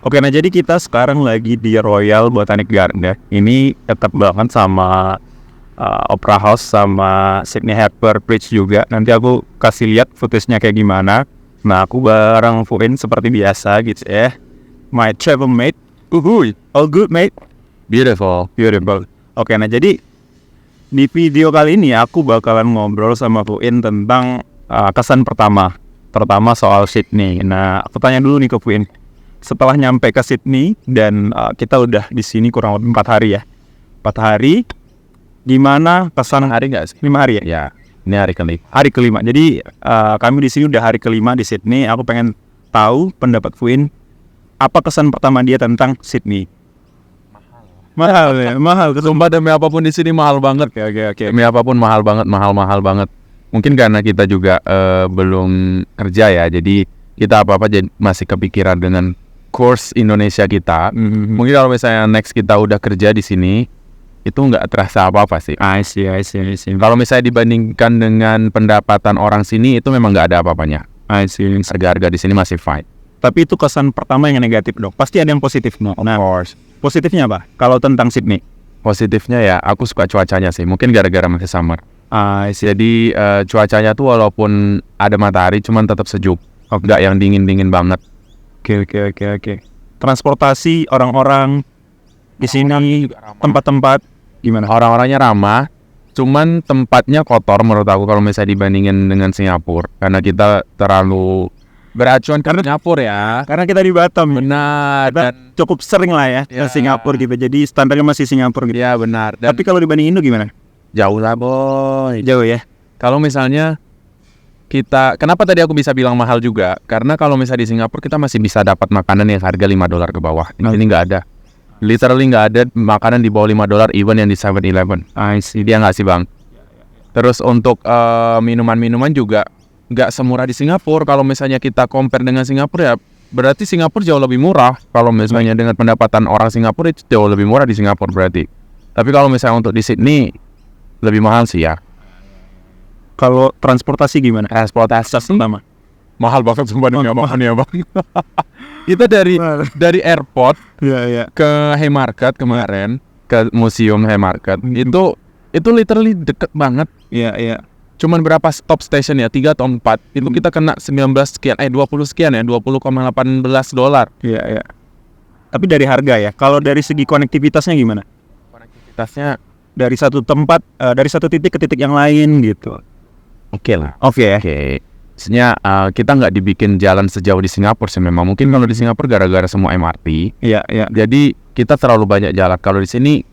Oke, nah jadi kita sekarang lagi di Royal Botanic Garden. Ini tetap banget sama Opera House sama Sydney Harbour Bridge juga. Nanti aku kasih lihat footage-nya kayak gimana. Nah, aku bareng Fuin seperti biasa gitu ya. My travel mate. Uhuy, all good mate. Beautiful. Oke, nah jadi di video kali ini aku bakalan ngobrol sama Fuin tentang kesan terutama soal Sydney. Nah, aku tanya dulu nih ke Fuin. Setelah nyampe ke Sydney dan kita udah di sini kurang lebih 4 hari ya. 4 hari, gimana kesan? Hari nggak sih? 5 hari ya? Ya, ini hari kelima. Hari kelima. Jadi kami di sini udah hari kelima di Sydney. Aku pengen tahu pendapat Fuin, apa kesan pertama dia tentang Sydney? Mahal ya, mahal. Sumpah demi apapun di sini mahal banget. Oke. Demi apapun mahal banget. Mungkin karena kita juga belum kerja ya, jadi kita apa-apa masih kepikiran dengan course Indonesia kita. Mungkin kalau misalnya next kita udah kerja di sini, itu nggak terasa apa-apa sih. I see. Kalau misalnya dibandingkan dengan pendapatan orang sini, itu memang nggak ada apa-apanya. I see. Harga-harga di sini masih fine. Tapi itu kesan pertama yang negatif dong. Pasti ada yang positif no. Nah, Of course. positifnya apa? Kalau tentang Sydney? Positifnya ya, aku suka cuacanya sih. Mungkin gara-gara masih summer. Jadi cuacanya tuh walaupun ada matahari, cuman tetap sejuk. Nggak yang dingin-dingin banget. Oke. Transportasi orang-orang di sini, tempat-tempat gimana? Orang-orangnya ramah, cuman tempatnya kotor menurut aku kalau misalnya dibandingin dengan Singapura. Karena kita terlalu beracuan ke Singapura ya. Karena kita di Batam. Benar. Kita Dan cukup sering lah ya ke Singapura gitu. Jadi standarnya masih Singapura gitu. ya benar. Dan Tapi kalau dibanding Indo gimana? jauh lah boy. Jauh ya. Kalau misalnya kenapa tadi aku bisa bilang mahal juga? Karena kalau misalnya di Singapura kita masih bisa dapat makanan yang harga $5 ke bawah. Di sini nggak ada. Literally nggak ada makanan di bawah $5, even yang di 7-Eleven. Dia nggak sih bang. Terus untuk minuman-minuman juga nggak semurah di Singapura. Kalau misalnya kita compare dengan Singapura ya, berarti Singapura jauh lebih murah. Kalau misalnya dengan pendapatan orang Singapura itu jauh lebih murah di Singapura berarti. Tapi kalau misalnya untuk di Sydney lebih mahal sih ya. Kalau transportasi gimana? Transportasi Pertama. mahal banget sumpah demi apapun ya bang. Kita dari airport Iya. ke Haymarket kemarin, ke museum Haymarket, itu literally deket banget. Iya. Cuman berapa stop station ya, 3 atau 4. Itu kita kena 19 sekian, 20 sekian ya, $20,18. Iya. Tapi dari harga ya. Kalau dari segi konektivitasnya gimana? Konektivitasnya Dari satu tempat, dari satu titik ke titik yang lain gitu. oke lah. Oke. Maksudnya kita nggak dibikin jalan sejauh di Singapura sih memang. Mungkin kalau di Singapura gara-gara semua MRT. Iya. Jadi kita terlalu banyak jalan. Kalau di sini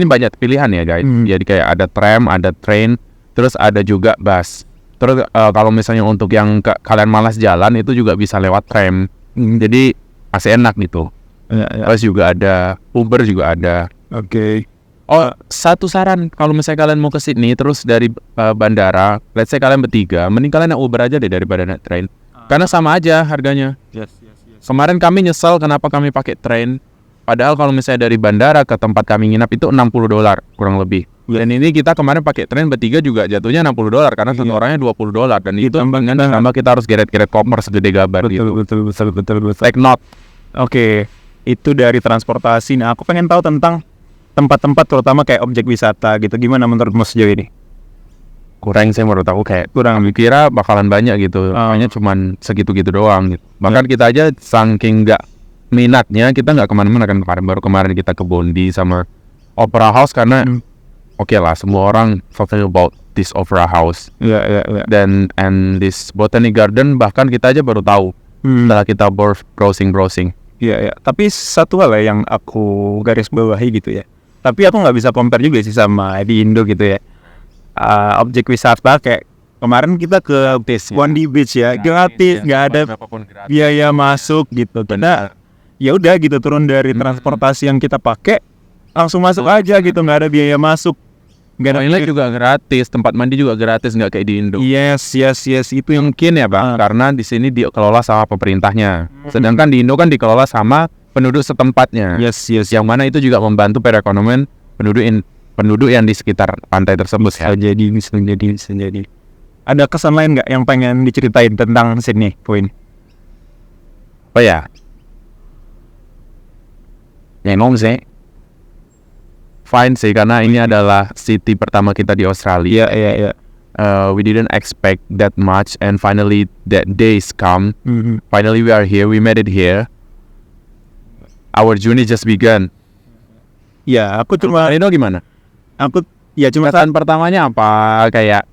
banyak pilihan ya guys. Jadi kayak ada tram, ada train, terus ada juga bus. Terus kalau misalnya untuk yang kalian malas jalan itu juga bisa lewat tram. Jadi masih enak gitu. Iya. Terus juga ada Uber juga ada. Oke. Oh, satu saran, kalau misalnya kalian mau ke Sydney terus dari bandara, let's say kalian bertiga, mending kalian naik Uber aja deh daripada naik train. Karena sama aja harganya. Yes. Kemarin kami nyesel kenapa kami pakai train. Padahal kalau misalnya dari bandara ke tempat kami nginap itu $60 kurang lebih. Dan ini kita kemarin pakai train bertiga juga jatuhnya $60 karena satu orangnya $20 dan itu tambah kita harus geret-geret koper segede gabar gitu. Betul. Take note. Oke. Itu dari transportasi. Nah, aku pengen tahu tentang tempat-tempat terutama kayak objek wisata gitu. Gimana menurutmu sejauh ini? Kurang sih menurut aku, kayak kami kira bakalan banyak gitu. Hanya cuman segitu-gitu doang gitu. Bahkan kita aja saking nggak minatnya, kita nggak kemana-mana kan kemarin kita ke Bondi sama Opera House karena oke lah, semua orang talking about this Opera House. Iya. Dan this Botanic Garden bahkan kita aja baru tahu setelah kita browsing. Iya. Tapi satu hal ya yang aku garis bawahi gitu ya. Tapi aku nggak bisa compare juga sih sama di Indo gitu ya. Objek wisata kayak kemarin kita ke Bondi Beach ya, gratis, nggak ada biaya masuk gitu. Karena ya udah gitu, turun dari transportasi yang kita pakai langsung masuk aja gitu, nggak ada biaya masuk. Toilet juga gratis, tempat mandi juga gratis, nggak kayak di Indo. Yes, itu yang Mungkin ya bang, karena di sini dikelola sama pemerintahnya. Sedangkan di Indo kan dikelola sama penduduk setempatnya. yes. Yang mana itu juga membantu perekonomian penduduk yang di sekitar pantai tersebut ya. Bisa jadi. Ada kesan lain nggak yang pengen diceritain tentang Sydney, Poin? Apa ya? sih. Fine sih, karena ini adalah city pertama kita di Australia. Iya. We didn't expect that much, and finally that days come. Finally we are here, we made it here. Our journey just begun. Ya, aku cuma Rino gimana? aku ya cuma Kesan pertamanya apa? Kayak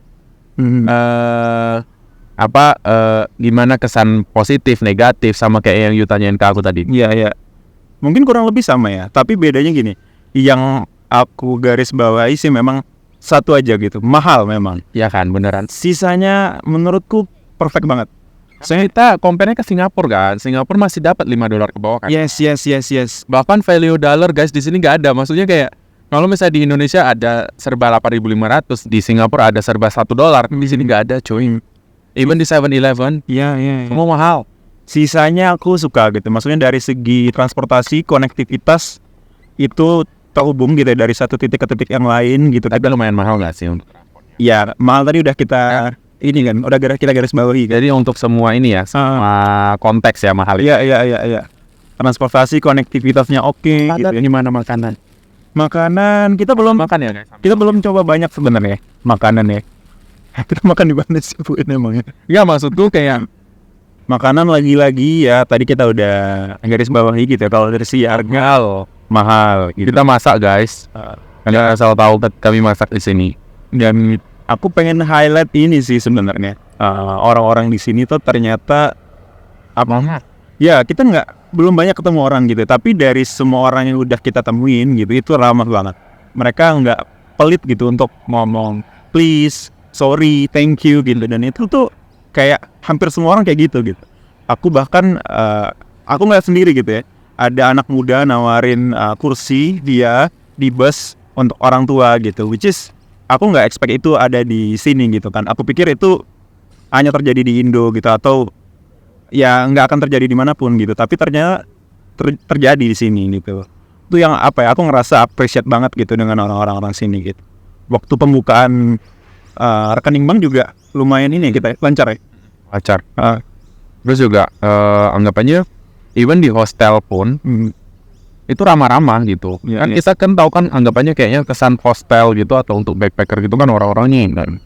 gimana kesan positif, negatif, sama kayak yang you tanyain ke aku tadi? Iya. Mungkin kurang lebih sama ya, tapi bedanya gini. Yang aku garis bawahi sih memang satu aja gitu, mahal memang. Ya kan, beneran. Sisanya menurutku perfect banget. Kita compare-nya ke Singapura kan. Singapura masih dapat $5 ke bawah kan. Yes. Bahkan value dollar guys di sini nggak ada. Maksudnya kayak kalau misalnya di Indonesia ada serba 8.500, di Singapura ada serba $1. Di sini nggak ada, cuy. Even di 7-Eleven, Iya. semua mahal. Sisanya aku suka gitu. Maksudnya dari segi transportasi, konektivitas itu terhubung gitu ya, dari satu titik ke titik yang lain gitu. Tapi lumayan mahal nggak sih untuk transportnya? Ya, mahal tadi udah kita ini kan, udah kita garis bawahi kan. Jadi untuk semua ini ya, semua konteks ya mahal. Iya. Transportasi, konektivitasnya oke gitu ya. Gimana makanan? Makanan kita belum Makan ya guys? kita belum coba banyak sebenarnya makanan ya. Kita makan di mana sih Bu ini emangnya? Ya maksudku kayak Makanan lagi-lagi ya tadi kita udah garis bawahi gitu ya, kalau dari si harga mahal gitu. kita masak guys. Kalian asal tahu kami masak di sini. Dan aku pengen highlight ini sih sebenarnya. Orang-orang di sini tuh ternyata ya kita belum banyak ketemu orang gitu, tapi dari semua orang yang udah kita temuin gitu itu ramah banget. Mereka nggak pelit gitu untuk ngomong please, sorry, thank you gitu, dan itu tuh kayak hampir semua orang kayak gitu. Aku bahkan aku ngeliat sendiri gitu ya, ada anak muda nawarin kursi dia di bus untuk orang tua gitu, which is aku nggak expect itu ada di sini gitu kan. Aku pikir itu hanya terjadi di Indo gitu, atau ya nggak akan terjadi dimanapun gitu, tapi ternyata terjadi di sini gitu. Itu yang aku ngerasa appreciate banget gitu dengan orang-orang sini gitu. Waktu pembukaan rekening bank juga lumayan ini kita lancar ya. Lancar. Terus juga anggapannya even di hostel pun itu ramah-ramah gitu. Kan kita kan tahu kan anggapannya kayaknya kesan hostel gitu atau untuk backpacker gitu kan orang-orangnya kan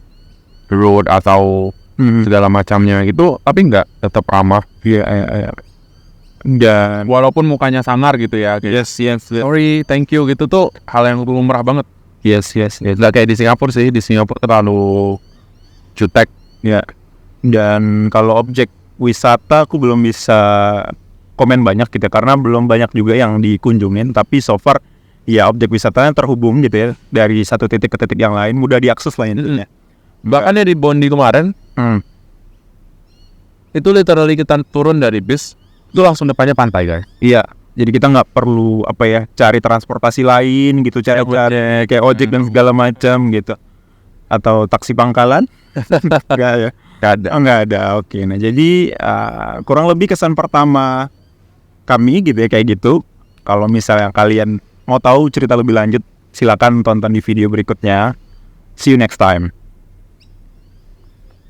road atau segala macamnya gitu, tapi nggak, tetap ramah. Iya. Dan Walaupun mukanya sangar gitu ya. yes. Sorry, thank you gitu tuh hal yang lumrah banget. Yes. Nggak kayak di Singapura sih. Di Singapura terlalu jutek. Ya. Dan kalau objek wisata aku belum bisa komen banyak gitu ya, karena belum banyak juga yang dikunjungin. Tapi so far ya objek wisatanya terhubung gitu ya, dari satu titik ke titik yang lain, mudah diakses lah intinya. Bahkan ya di Bondi kemarin itu literally kita turun dari bis itu langsung depannya pantai guys. Iya, jadi kita nggak perlu cari transportasi lain gitu, cari kayak ojek dan segala macam gitu, atau taksi pangkalan. Nggak ada. Oke, nah jadi kurang lebih kesan pertama kami gitu ya kayak gitu. Kalau misalnya kalian mau tahu cerita lebih lanjut, silakan tonton di video berikutnya. See you next time.